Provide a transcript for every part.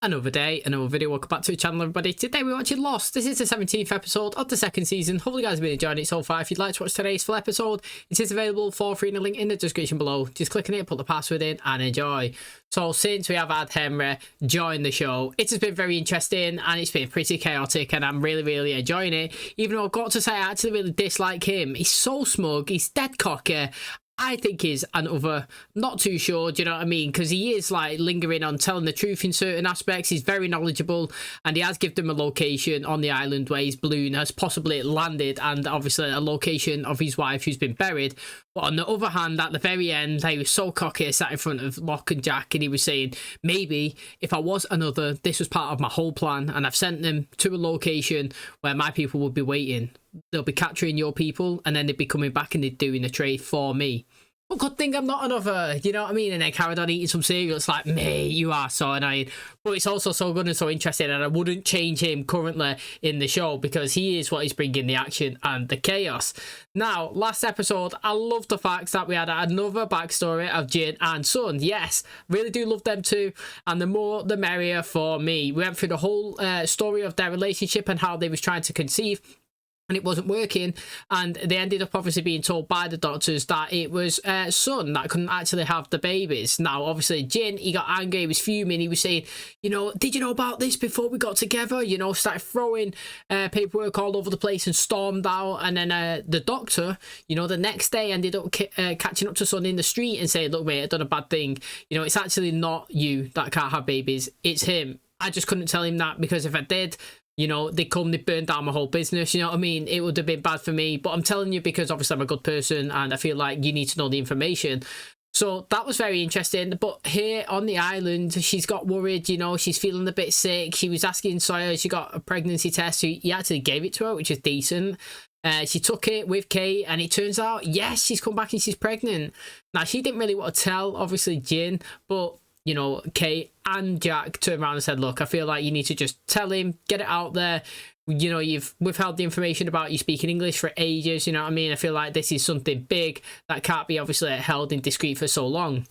Another day, another video. Welcome back to the channel, everybody. Today we're watching Lost. This is the 17th episode of the second season. Hopefully you guys have been enjoying it so far. If you'd like to watch today's full episode, it is available for free in the link in the description below. Just click on it, put the password in and enjoy. So since we have had Henry join the show, it has been very interesting and it's been pretty chaotic and I'm really enjoying it. Even though I've got to say I actually really dislike him. He's so smug, he's dead cocky. I think he's another, not too sure, do you know what I mean? Because he is like lingering on telling the truth in certain aspects. He's very knowledgeable and he has given them a location on the island where his balloon has possibly landed and obviously a location of his wife who's been buried. But on the other hand, at the very end, he was so cocky, sat in front of Locke and Jack, and he was saying, maybe if I was another, this was part of my whole plan and I've sent them to a location where my people will be waiting. They'll be capturing your people and then they'd be coming back and they're doing a trade for me. Well, good thing I'm not another, you know what I mean? And then carried on eating some cereal. It's like, mate, you are so annoying. But it's also so good and so interesting, and I wouldn't change him currently in the show because he is what is bringing the action and the chaos. Now, last episode, I love the fact that we had another backstory of Jin and Sun. Yes, really do love them too, and the more the merrier for me. We went through the whole story of their relationship and how they was trying to conceive, and it wasn't working, and they ended up obviously being told by the doctors that it was Sun that couldn't actually have the babies. Now obviously Jin, he got angry, he was fuming, he was saying, you know, did you know about this before we got together? You know, started throwing paperwork all over the place and stormed out. And then the doctor, you know, the next day ended up catching up to Sun in the street and saying, look mate, I've done a bad thing, you know, it's actually not you that can't have babies, it's him. I just couldn't tell him that because if I did, you know, they burned down my whole business, you know what I mean? It would have been bad for me. But I'm telling you because obviously I'm a good person and I feel like you need to know the information. So that was very interesting. But here on the island, she's got worried, you know, she's feeling a bit sick. She was asking Sawyer, she got a pregnancy test. So he actually gave it to her, which is decent. She took it with Kate and it turns out, yes, she's come back and she's pregnant. Now, she didn't really want to tell, obviously, Jin, but you know, Kate and Jack turned around and said, look, I feel like you need to just tell him, get it out there. You know, you've withheld the information about you speaking English for ages, you know what I mean? I feel like this is something big that can't be obviously held in discreet for so long.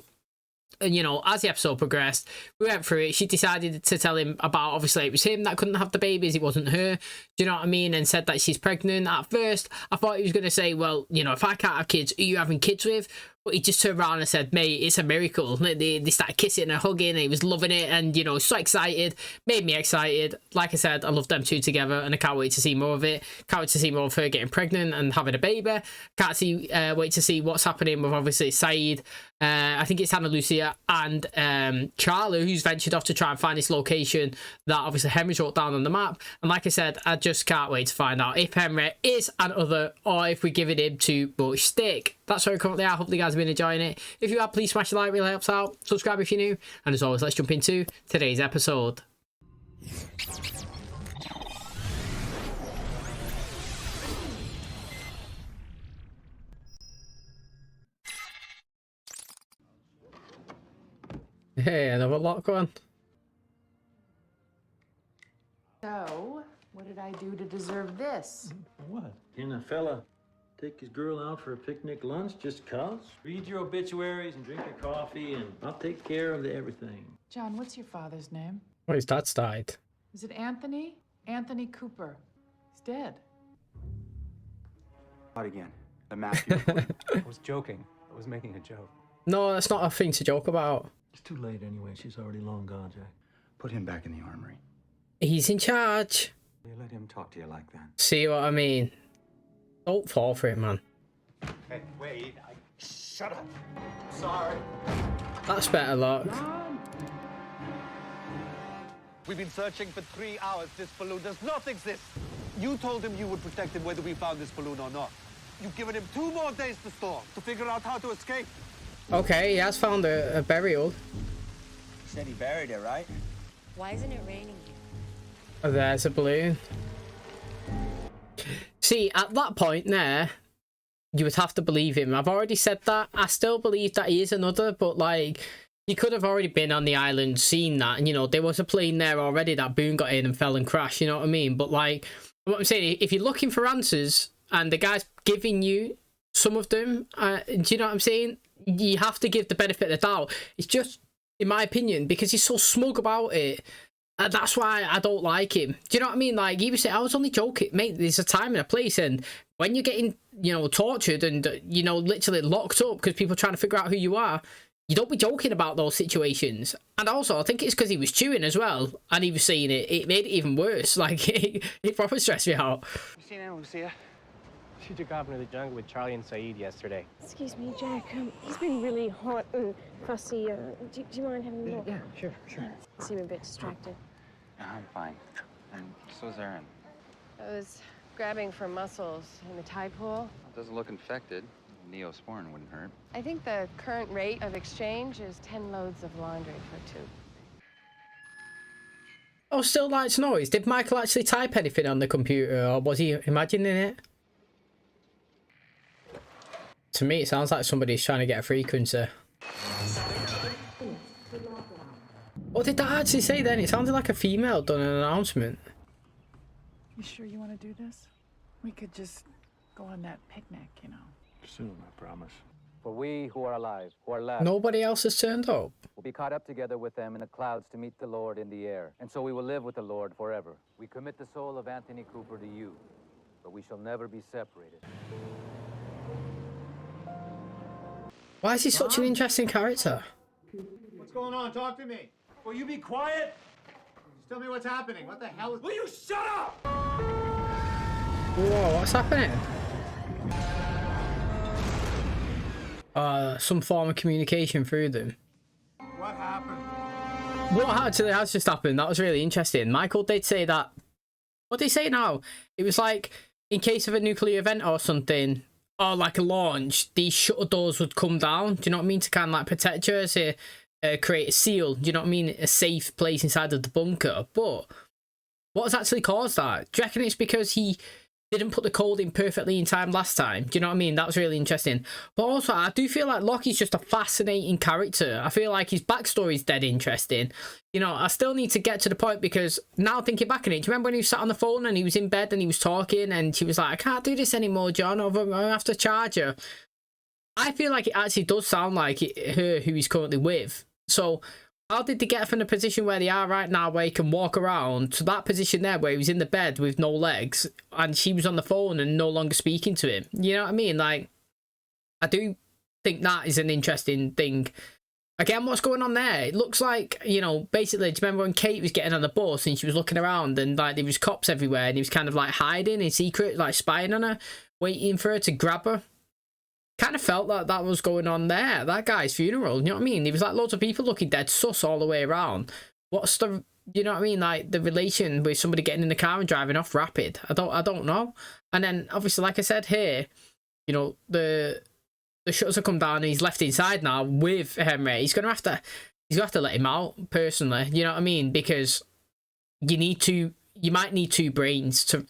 And, you know, as the episode progressed, we went through it. She decided to tell him about, obviously, it was him that couldn't have the babies. It wasn't her. Do you know what I mean? And said that she's pregnant. At first, I thought he was going to say, well, you know, if I can't have kids, who are you having kids with? But he just turned around and said, mate, it's a miracle. They started kissing and hugging and he was loving it. And, you know, so excited. Made me excited. Like I said, I love them two together and I can't wait to see more of it. Can't wait to see more of her getting pregnant and having a baby. Can't wait to see what's happening with, obviously, SAYID. I think it's Hannah Lucia and Charlie, who's ventured off to try and find this location that obviously Henry's wrote down on the map. And like I said, I just can't wait to find out if Henry is an other or if we're giving him too much stick. That's where we currently are. Hopefully you guys have been enjoying it. If you have, please smash the like, really helps out. Subscribe if you're new. And as always, let's jump into today's episode. Hey, another lock one. So, what did I do to deserve this? What? Can a fella take his girl out for a picnic lunch just cause? Read your obituaries and drink your coffee and I'll take care of everything. John, what's your father's name? Oh, his dad's died. Is it Anthony? Anthony Cooper. He's dead. Not again. The Matthew. I was joking. I was making a joke. No, that's not a thing to joke about. It's too late anyway. She's already long gone, Jack. Put him back in the armory. He's in charge. You let him talk to you like that. See what I mean? Don't fall for it, man. Hey, wait. Shut up. Sorry. That's better, Locke. We've been searching for 3 hours. This balloon does not exist. You told him you would protect him whether we found this balloon or not. You've given him 2 more days to storm to figure out how to escape. Okay, he has found a burial. Said he buried it, right? Why isn't it raining here? Oh, there's a balloon. See, at that point there, you would have to believe him. I've already said that. I still believe that he is another, but like, he could have already been on the island, seen that, and you know, there was a plane there already that Boone got in and fell and crashed, you know what I mean? But like, what I'm saying, if you're looking for answers and the guy's giving you some of them, do you know what I'm saying? You have to give the benefit of the doubt. It's just, in my opinion, because he's so smug about it. That's why I don't like him. Do you know what I mean? Like, he was saying, I was only joking. Mate, there's a time and a place, and when you're getting, you know, tortured and, you know, literally locked up because people are trying to figure out who you are, you don't be joking about those situations. And also, I think it's because he was chewing as well, and he was saying it made it even worse. Like, it proper stressed me out. You seen Aunt Lucia? She took off into the jungle with Charlie and SAYID yesterday. Excuse me, Jack. He's been really hot and fussy. Do you mind having a look? Yeah, sure. I seem a bit distracted. No, I'm fine. And so's Aaron. I was grabbing for mussels in the tide pool. It doesn't look infected. Neosporin wouldn't hurt. I think the current rate of exchange is 10 loads of laundry for 2. Oh, still lights noise. Did Michael actually type anything on the computer, or was he imagining it? To me, it sounds like somebody's trying to get a frequency. What did that actually say then? It sounded like a female done an announcement. You sure you want to do this? We could just go on that picnic, you know. Soon, I promise. For we who are alive, who are left, Nobody else has turned up. will be caught up together with them in the clouds to meet the Lord in the air. And so we will live with the Lord forever. We commit the soul of Anthony Cooper to you, but we shall never be separated. Why is he such an interesting character? What's going on? Talk to me. Will you be quiet? Just tell me what's happening. What the hell is... Will you shut up? Whoa, what's happening? Some form of communication through them. What happened? What actually has just happened? That was really interesting. Michael did say that. What did he say now? It was like, in case of a nuclear event or something, or like a launch, these shutter doors would come down. Do you know what I mean? To kind of like protect you, to create a seal. Do you know what I mean? A safe place inside of the bunker. But what has actually caused that? Do you reckon it's because he didn't put the code in perfectly in time last time? Do you know what I mean? That was really interesting. But also, I do feel like Lockie's just a fascinating character. I feel like his backstory is dead interesting. You know, I still need to get to the point, because now thinking back on it, do you remember when he sat on the phone and he was in bed and he was talking and she was like, I can't do this anymore, John, I have to charge her. I feel like it actually does sound like her who he's currently with. So how did they get from the position where they are right now, where he can walk around, to that position there where he was in the bed with no legs and she was on the phone and no longer speaking to him? You know what I mean? Like, I do think that is an interesting thing. Again, what's going on there? It looks like, you know, basically, do you remember when Kate was getting on the bus and she was looking around and like there was cops everywhere and he was kind of like hiding in secret, like spying on her, waiting for her to grab her? Kind of felt like that was going on there. That guy's funeral, you know what I mean? There was like loads of people looking dead sus all the way around. What's the, you know what I mean, like the relation with somebody getting in the car and driving off rapid? I don't know. And then obviously, like I said here, you know, the shutters have come down and he's left inside now with Henry. He's gonna have to let him out personally, you know what I mean? Because you might need two brains to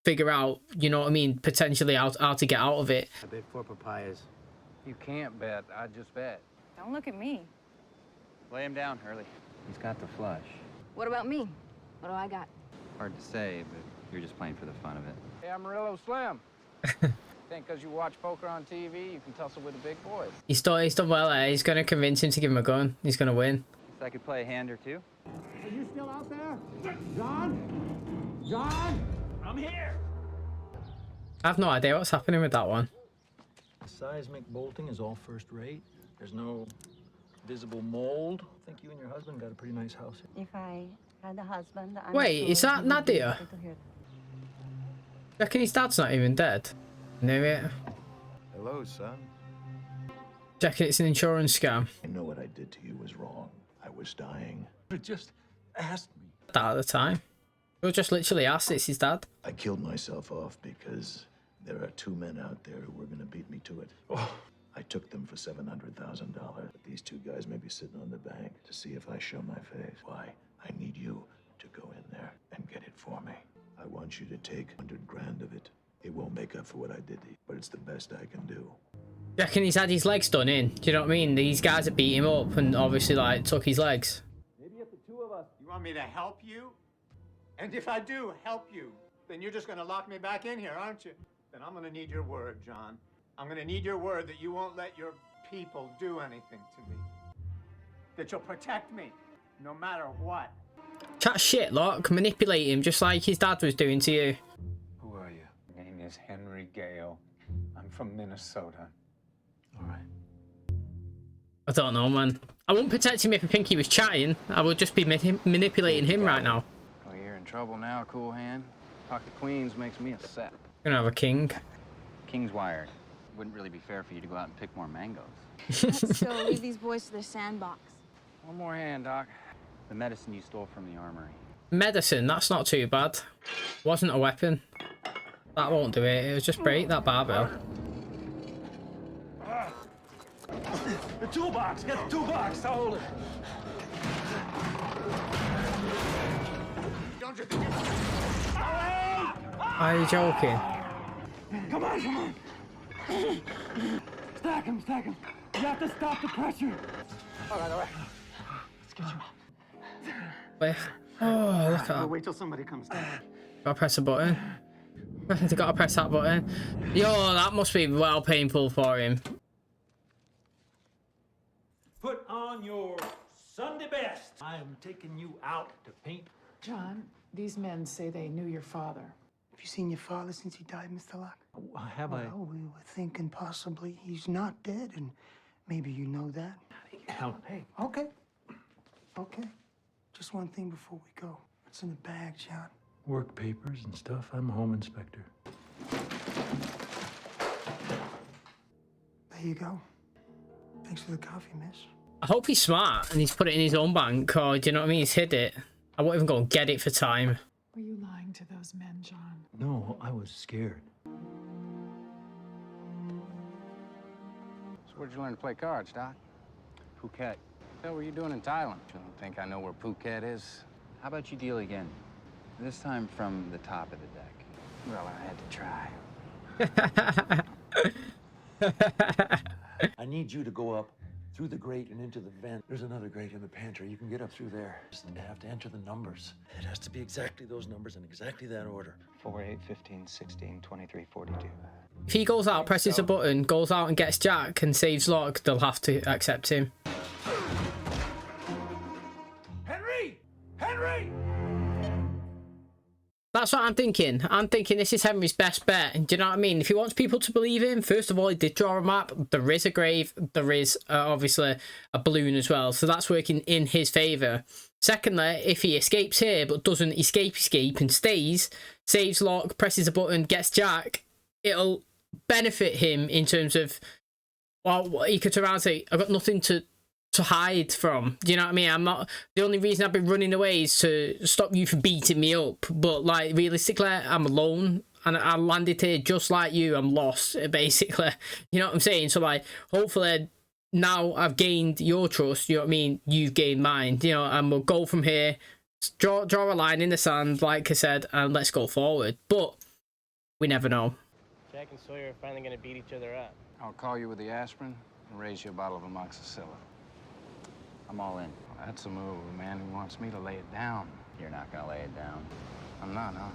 figure out, you know what I mean, potentially how to get out of it. I bet 4 papayas. You can't bet. I just bet. Don't look at me. Lay him down, Hurley. He's got the flush. What about me? What do I got? Hard to say, but you're just playing for the fun of it. Hey, Amarillo Slim. Think because you watch poker on TV, you can tussle with the big boys. He's done well. He's going to convince him to give him a gun. He's going to win. So I could play a hand or two. Are you still out there? John? John? I'm here. I have no idea what's happening with that one. Seismic bolting is all first rate. There's no visible mold. I think you and your husband got a pretty nice house here. If I had a husband... Wait, is that Nadia? Reckon his dad's not even dead? No, it. Hello, son. Reckon it's an insurance scam. I know what I did to you was wrong. I was dying. Just ask me. That at the time. You'll just literally ask, it's his dad. I killed myself off because there are 2 men out there who were going to beat me to it. Oh. I took them for $700,000. But these 2 guys may be sitting on the bank to see if I show my face. Why? I need you to go in there and get it for me. I want you to take 100 grand of it. It won't make up for what I did to you, but it's the best I can do. Reckon he's had his legs done in? Do you know what I mean? These guys have beat him up and obviously like took his legs. Maybe if the 2 of us... You want me to help you? And if I do help you, then you're just going to lock me back in here, aren't you? Then I'm going to need your word, John. I'm going to need your word that you won't let your people do anything to me. That you'll protect me, no matter what. Chat shit, Locke. Manipulate him just like his dad was doing to you. Who are you? My name is Henry Gale. I'm from Minnesota. All right. I don't know, man. I wouldn't protect him if I think he was chatting. I would just be manipulating him right now. Oh, you're in trouble now, cool hand. Talk to Queens makes me a sap. Gonna have a king. King's wired. Wouldn't really be fair for you to go out and pick more mangoes. Let's go leave these boys to their sandbox. One more hand, Doc. The medicine you stole from the armory. Medicine, that's not too bad. Wasn't a weapon. That won't do it. It was just break that barbell. The toolbox! Get the toolbox! I'll hold it. Don't you think Are you joking? Come on, come on! Stack him, stack him! You have to stop the pressure! all right. Let's get you up. Wait. Oh, look at We'll that. wait till somebody comes down. Gotta press a button. Gotta press that button. Yo, that must be well painful for him. Put on your Sunday best. I am taking you out to paint. John, these men say they knew your father. Have you seen your father since he died, Mr. Locke? Have I? Well, we were thinking possibly he's not dead, and maybe you know that. Helen, hey. Okay. Okay. Just one thing before we go. What's in the bag, John? Work papers and stuff. I'm a home inspector. There you go. Thanks for the coffee, miss. I hope he's smart and he's put it in his own bank, or do you know what I mean? He's hid it. I won't even go and get it for time. Were you lying to those men, John? No, I was scared. So where'd you learn to play cards, Doc? Phuket. The hell were you doing in Thailand? You don't think I know where Phuket is? How about you deal again? This time from the top of the deck. Well, I had to try. I need you to go up through the grate and into the vent. There's another grate in the pantry. You can get up through there. Just have to enter the numbers. It has to be exactly those numbers in exactly that order. 4, 8, 15, 16, 23, 42. If he goes out, presses a button, goes out and gets Jack and saves Locke, they'll have to accept him. Henry! Henry! That's what I'm thinking. I'm thinking this is Henry's best bet. Do you know what I mean? If he wants people to believe him, first of all, he did draw a map. There is a grave. There is obviously a balloon as well. So that's working in his favour. Secondly, if he escapes here but doesn't escape and stays, saves Locke, presses a button, gets Jack, it'll benefit him in terms of, well, he could turn around and say, I've got nothing to hide from. Do you know what I mean? I'm not, the only reason I've been running away is to stop you from beating me up, but like realistically I'm alone and I landed here just like you. I'm lost, basically. You know what I'm saying? So like hopefully now I've gained your trust, you know what I mean, you've gained mine, you know, and we'll go from here, draw a line in the sand like I said, and let's go forward. But we never know. Jack and Sawyer are finally gonna beat each other up. I'll call you with the aspirin and raise you a bottle of amoxicillin. I'm all in. Well, that's a move, man. He wants me to lay it down. You're not gonna lay it down. I'm not, huh?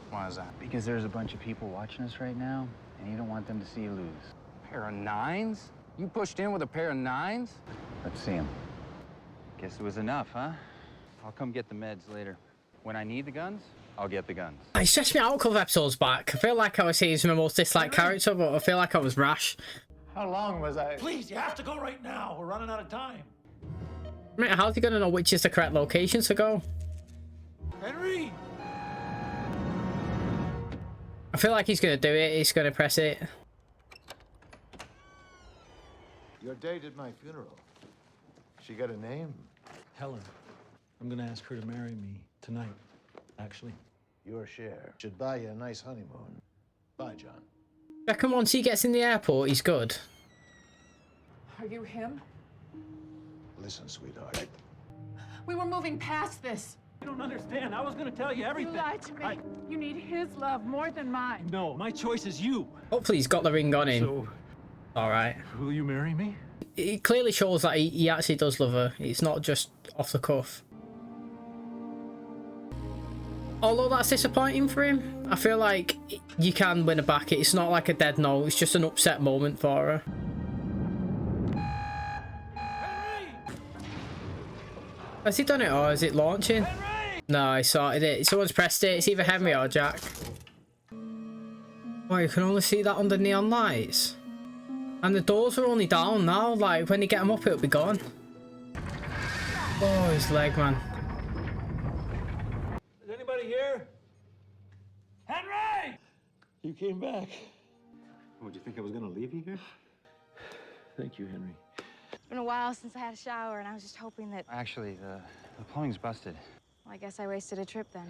Why is that? Because there's a bunch of people watching us right now, and you don't want them to see you lose. Pair of nines? You pushed in with a pair of nines? Let's see them. Guess it was enough, huh? I'll come get the meds later. When I need the guns, I'll get the guns. It stressed me out a couple of episodes back. I feel like I was saying he's my most disliked character, but I feel like I was rash. How long was I? Please, you have to go right now. We're running out of time. Mate, how's he gonna know which is the correct location to go? Henry! I feel like he's gonna do it. He's gonna press it. Your date at my funeral. She got a name? Helen. I'm gonna ask her to marry me tonight, actually. Your share. Should buy you a nice honeymoon. Bye, John. Reckon once he gets in the airport, he's good. Are you him? Listen, sweetheart. We were moving past this. You don't understand. I was gonna tell you everything. You lied to me. You need his love more than mine. No, my choice is you. Hopefully he's got the ring on him. So, alright. will you marry me? It clearly shows that he actually does love her. It's not just off the cuff. Although that's disappointing for him, I feel like you can win her back. It's not like a dead no, it's just an upset moment for her. Henry! Has he done it or is it launching? Henry! No, I sorted it. Someone's pressed it. It's either Henry or Jack. Oh, you can only see that under neon lights. And the doors are only down now. Like, when you get them up, it'll be gone. Oh, his leg, man. Is anybody here? Henry! You came back. Oh, did you think I was gonna leave you here? Thank you, Henry. It's been a while since I had a shower, and I was just hoping that... Actually, the plumbing's busted. Well, I guess I wasted a trip then.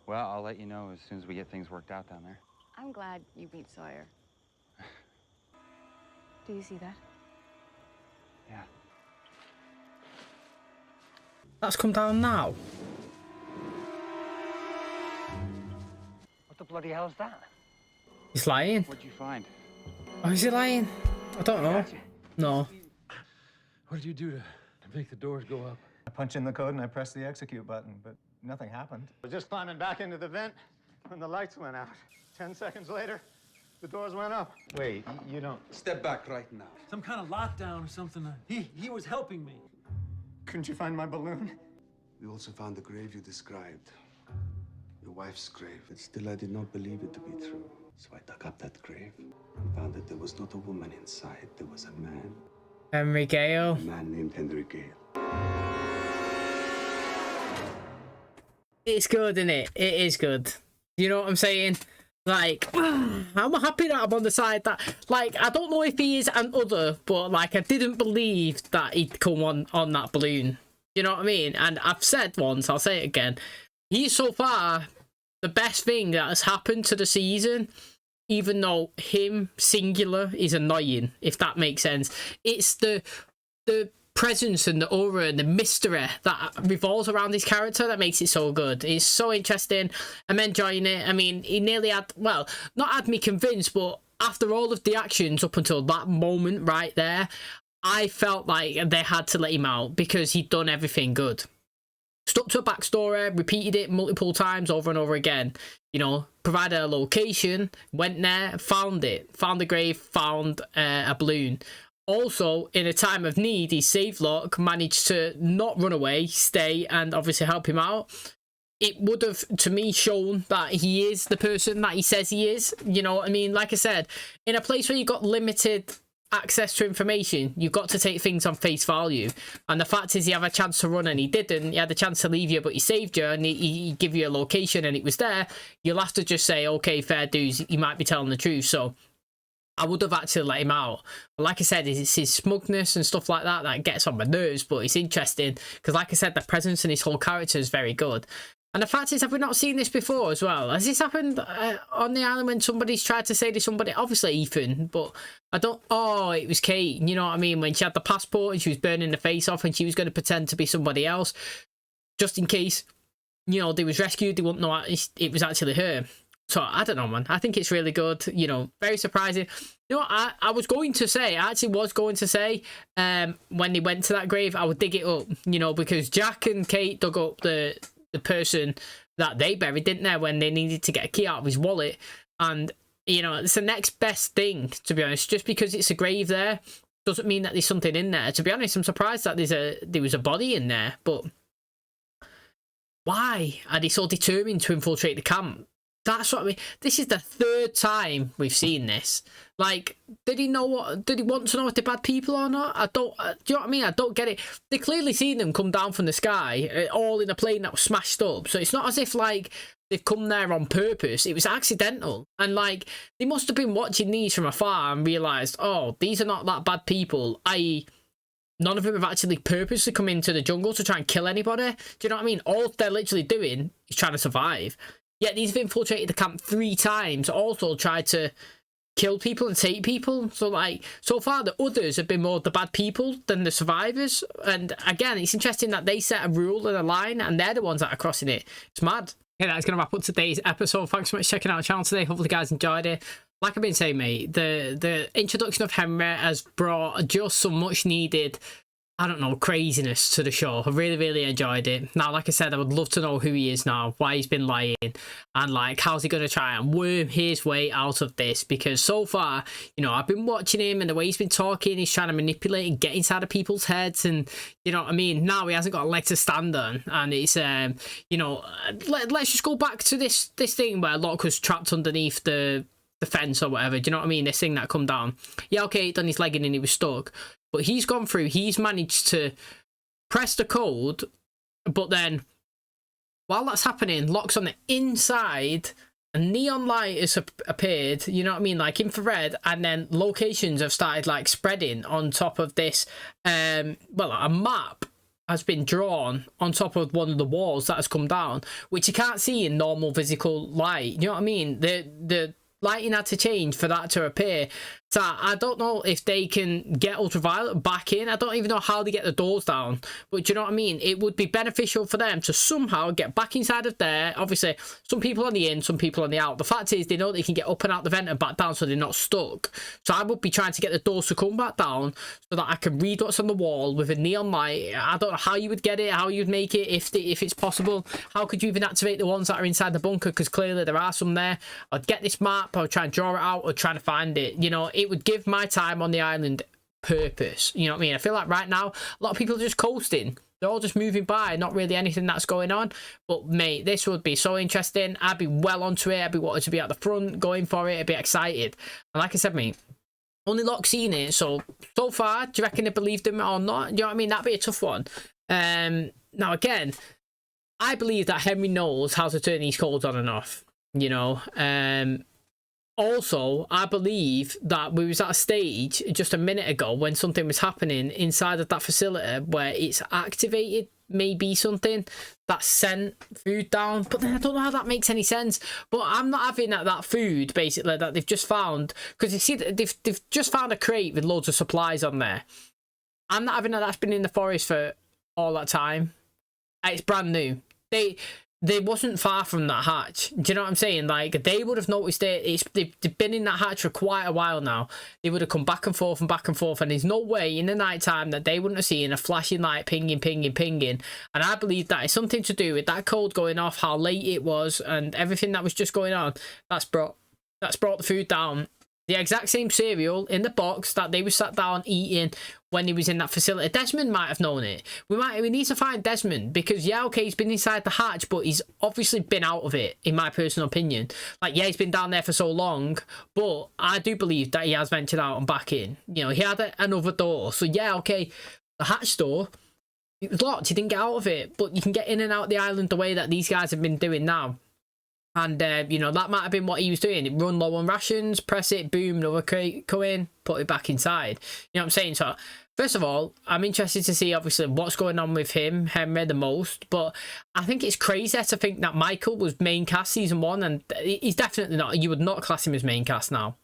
Well, I'll let you know as soon as we get things worked out down there. I'm glad you beat Sawyer. Do you see that? Yeah. That's come down now. What the bloody hell's that? He's lying. What'd you find? Oh, is he lying? I don't know. No. What did you do to make the doors go up? I punched in the code and I pressed the execute button, but nothing happened. I was just climbing back into the vent when the lights went out. 10 seconds later, the doors went up. Wait, you don't... Step back right now. Some kind of lockdown or something. He was helping me. Couldn't you find my balloon? We also found the grave you described. Your wife's grave. But still, I did not believe it to be true. So I dug up that grave and found that there was not a woman inside. There was a man. Henry Gale. A man named Henry Gale. It's good, isn't it? It is good. You know what I'm saying? Like, I'm happy that I'm on the side that, like, I don't know if he is an other, but, like, I didn't believe that he'd come on that balloon. You know what I mean? And I've said once, I'll say it again. He's so far the best thing that has happened to the season, even though him, singular, is annoying, if that makes sense. It's the presence and the aura and the mystery that revolves around his character that makes it so good. It's so interesting. I'm enjoying it. I mean, he nearly had, well, not had me convinced, but after all of the actions up until that moment right there, I felt like they had to let him out because he'd done everything good. Stuck to a backstory, repeated it multiple times over and over again. You know, provided a location, went there, found it, found the grave, found a balloon. Also, in a time of need, he saved Locke, managed to not run away, stay, and obviously help him out. It would have, to me, shown that he is the person that he says he is. You know what I mean? Like I said, in a place where you've got limited access to information, you've got to take things on face value. And the fact is, he had a chance to run and he didn't. He had a chance to leave you, but he saved you, and he gave you a location and it was there. You'll have to just say, okay, fair dues, he might be telling the truth. So I would have actually let him out. But like I said, it's his smugness and stuff like that that gets on my nerves, but it's interesting because, like I said, the presence and his whole character is very good. And the fact is, have we not seen this before as well? Has this happened on the island when somebody's tried to say to somebody, obviously Ethan, but I don't, oh, it was Kate, you know what I mean? When she had the passport and she was burning the face off and she was going to pretend to be somebody else, just in case, you know, they was rescued, they wouldn't know it was actually her. So, I don't know, man. I think it's really good. You know, very surprising. You know what, I was going to say, I actually was going to say, when they went to that grave, I would dig it up, you know, because Jack and Kate dug up the person that they buried, didn't they, when they needed to get a key out of his wallet. And, you know, it's the next best thing, to be honest. Just because it's a grave there doesn't mean that there's something in there. To be honest, I'm surprised that there was a body in there, but why are they so determined to infiltrate the camp? That's what I mean. This is the third time we've seen this. Like, did he want to know if they're bad people or not? Do you know what I mean? I don't get it. They clearly seen them come down from the sky, all in a plane that was smashed up. So it's not as if, like, they've come there on purpose. It was accidental. And, like, they must have been watching these from afar and realised, oh, these are not that bad people, i.e., none of them have actually purposely come into the jungle to try and kill anybody. Do you know what I mean? All they're literally doing is trying to survive. Yet these have infiltrated the camp 3 times, also tried to kill people and take people. So, like, so far the others have been more the bad people than the survivors. And again, it's interesting that they set a rule and a line and they're the ones that are crossing it. It's mad. Okay, that's going to wrap up today's episode. Thanks so much for checking out the channel today. Hopefully you guys enjoyed it. Like I've been saying, mate, the introduction of Henry has brought just some much needed I don't know, craziness to the show. I really, really enjoyed it. Now, like I said, I would love to know who he is now, why he's been lying, and like, how's he going to try and worm his way out of this? Because so far, you know, I've been watching him and the way he's been talking, he's trying to manipulate and get inside of people's heads, and you know what I mean? Now he hasn't got a leg to stand on, and it's, you know, let's just go back to this thing where Locke was trapped underneath the fence or whatever. Do you know what I mean? This thing that come down. Yeah, okay, he done his leg in and he was stuck. But he's gone through, he's managed to press the code, but then while that's happening, Locke's on the inside, a neon light has appeared, you know what I mean, like infrared, and then locations have started like spreading on top of this, well, a map has been drawn on top of one of the walls that has come down, which you can't see in normal physical light, you know what I mean? The lighting had to change for that to appear. So I don't know if they can get ultraviolet back in. I don't even know how they get the doors down. But do you know what I mean? It would be beneficial for them to somehow get back inside of there. Obviously, some people on the in, some people on the out. The fact is, they know they can get up and out the vent and back down so they're not stuck. So I would be trying to get the doors to come back down so that I can read what's on the wall with a neon light. I don't know how you would get it, how you'd make it, if it's possible. How could you even activate the ones that are inside the bunker? Because clearly there are some there. I'd get this map, I would try and draw it out, or try to find it. You know, it would give my time on the island purpose. You know what I mean? I feel like right now, a lot of people are just coasting. They're all just moving by, not really anything that's going on. But, mate, this would be so interesting. I'd be well onto it. I'd be wanting to be at the front, going for it. I'd be excited. And like I said, mate, only Locke's seen it. So far, do you reckon they believed him or not? You know what I mean? That'd be a tough one. Now, again, I believe that Henry knows how to turn these codes on and off. You know, also, I believe that we was at a stage just a minute ago when something was happening inside of that facility where it's activated maybe something that sent food down. But then I don't know how that makes any sense. But I'm not having that food, basically, that they've just found. Because you see, they've just found a crate with loads of supplies on there. I'm not having that's been in the forest for all that time. It's brand new. They wasn't far from that hatch. Do you know what I'm saying? Like, they would have noticed it. They've been in that hatch for quite a while now. They would have come back and forth, and there's no way in the night time that they wouldn't have seen a flashing light pinging. And I believe that is something to do with that code going off, how late it was, and everything that was just going on. That's brought the food down. The exact same cereal in the box that they were sat down eating when he was in that facility. Desmond might have known it. We need to find Desmond, because yeah, okay, he's been inside the hatch, but he's obviously been out of it, in my personal opinion. Like, yeah, he's been down there for so long, but I do believe that he has ventured out and back in. You know, he had another door. So yeah, okay, the hatch door, it was locked. He didn't get out of it, but you can get in and out the island the way that these guys have been doing now. And, you know, that might have been what he was doing. It run low on rations, press it, boom, another crate, go in, put it back inside. You know what I'm saying? So, first of all, I'm interested to see, obviously, what's going on with him, Henry, the most. But I think it's crazy to think that Michael was main cast season 1, and he's definitely not. You would not class him as main cast now.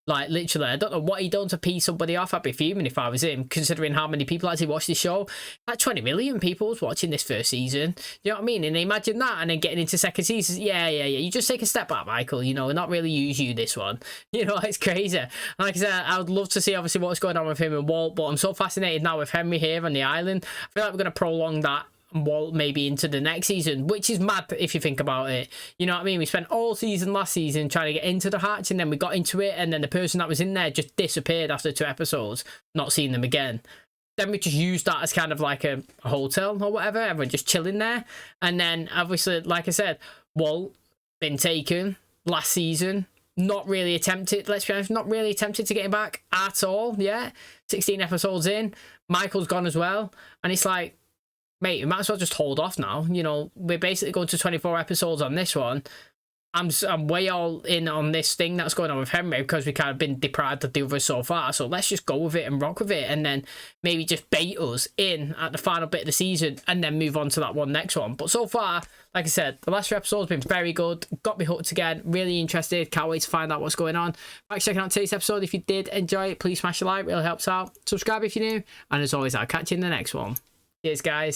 Like, literally, I don't know what he done to pee somebody off. I'd be fuming if I was him, considering how many people actually watched this show. Like, 20 million people was watching this first season. You know what I mean? And imagine that, and then getting into second season. Yeah. You just take a step back, Michael, you know, and not really use you this one. You know, it's crazy. Like I said, I would love to see, obviously, what's going on with him and Walt, but I'm so fascinated now with Henry here on the island. I feel like we're going to prolong that Walt maybe into the next season, which is mad if you think about it. You know what I mean? We spent all season last season trying to get into the hatch, and then we got into it, and then the person that was in there just disappeared after 2 episodes, not seeing them again. Then we just used that as kind of like a hotel or whatever, everyone just chilling there. And then obviously, like I said, Walt been taken last season, not really attempted, let's be honest, not really attempted to get him back at all. Yeah, 16 episodes in, Michael's gone as well, and it's like, mate, we might as well just hold off now. You know, we're basically going to 24 episodes on this one. I'm way all in on this thing that's going on with Henry, because we kind of been deprived of the others so far. So let's just go with it and rock with it, and then maybe just bait us in at the final bit of the season, and then move on to that next one. But so far, like I said, the last 3 episodes have been very good. Got me hooked again. Really interested. Can't wait to find out what's going on. Thanks for checking out today's episode. If you did enjoy it, please smash a like. Really helps out. Subscribe if you're new. And as always, I'll catch you in the next one. Cheers, guys.